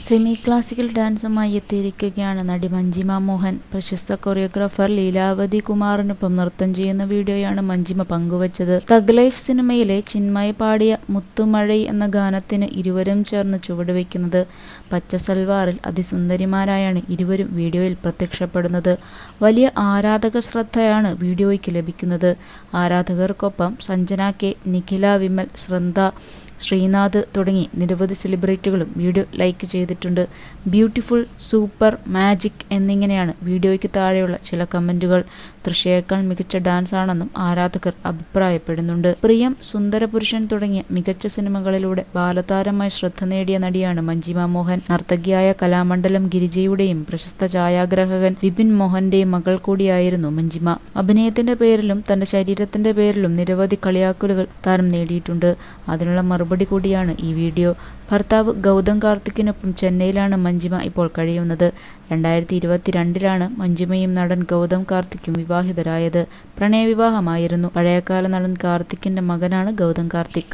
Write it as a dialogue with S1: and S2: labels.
S1: Semi classical ഡാൻസുമായി എത്തിയിരിക്കുകയാണ് നടി മഞ്ജിമ മോഹൻ. പ്രശസ്ത കൊറിയോഗ്രാഫർ ലീലാവതി കുമാറിനൊപ്പം നൃത്തം ചെയ്യുന്ന വീഡിയോയാണ് മഞ്ജിമ പങ്കുവച്ചത്. തഗ് ലൈഫ് സിനിമയിലെ ചിന്മയ പാടിയ മുത്തുമഴൈ എന്ന ഗാനത്തിന് ഇരുവരും ചേർന്ന് ചുവടുവെക്കുന്നത്. പച്ച സൽവാറിൽ അതിസുന്ദരിമാരായാണ് ഇരുവരും വീഡിയോയിൽ പ്രത്യക്ഷപ്പെടുന്നത്. വലിയ ആരാധക ശ്രദ്ധയാണ് വീഡിയോയ്ക്ക് ലഭിക്കുന്നത്. ആരാധകർക്കൊപ്പം സഞ്ജന കെ, നിഖില വിമൽ, ശ്രദ്ധ, ശ്രീനാഥ് തുടങ്ങി നിരവധി സെലിബ്രിറ്റികളും വീഡിയോ ലൈക്ക് ചെയ്തിട്ടുണ്ട്. ബ്യൂട്ടിഫുൾ, സൂപ്പർ, മാജിക് എന്നിങ്ങനെയാണ് വീഡിയോയ്ക്ക് താഴെയുള്ള ചില കമന്റുകൾ. തൃഷയേക്കാൾ മികച്ച ഡാൻസ് ആണെന്നും ആരാധകർ അഭിപ്രായപ്പെടുന്നുണ്ട്. പ്രിയം, സുന്ദരപുരുഷൻ തുടങ്ങിയ മികച്ച സിനിമകളിലൂടെ ബാലതാരമായി ശ്രദ്ധ നേടിയ നടിയാണ് മഞ്ജിമ മോഹൻ. നർത്തകിയായ കലാമണ്ഡലം ഗിരിജയുടെയും പ്രശസ്ത ഛായാഗ്രാഹകൻ വിപിൻ മോഹന്റെയും മകൾ കൂടിയായിരുന്നു മഞ്ജിമ. അഭിനയത്തിന്റെ പേരിലും തന്റെ ശരീരത്തിന്റെ പേരിലും നിരവധി കളിയാക്കലുകൾ താരം നേടിയിട്ടുണ്ട്. അതിനുള്ള മറുപടി കൂടിയാണ് ഈ വീഡിയോ. ഭർത്താവ് ഗൗതം കാർത്തിക്കിനൊപ്പം ചെന്നൈയിലാണ് മഞ്ജിമ ഇപ്പോൾ കഴിയുന്നത്. 2022 മഞ്ജിമയും നടൻ ഗൗതം കാർത്തിക്കും വിവാഹിതരായത്. പ്രണയവിവാഹമായിരുന്നു. പഴയകാല നടൻ കാർത്തിക്കിന്റെ മകനാണ് ഗൗതം കാർത്തിക്.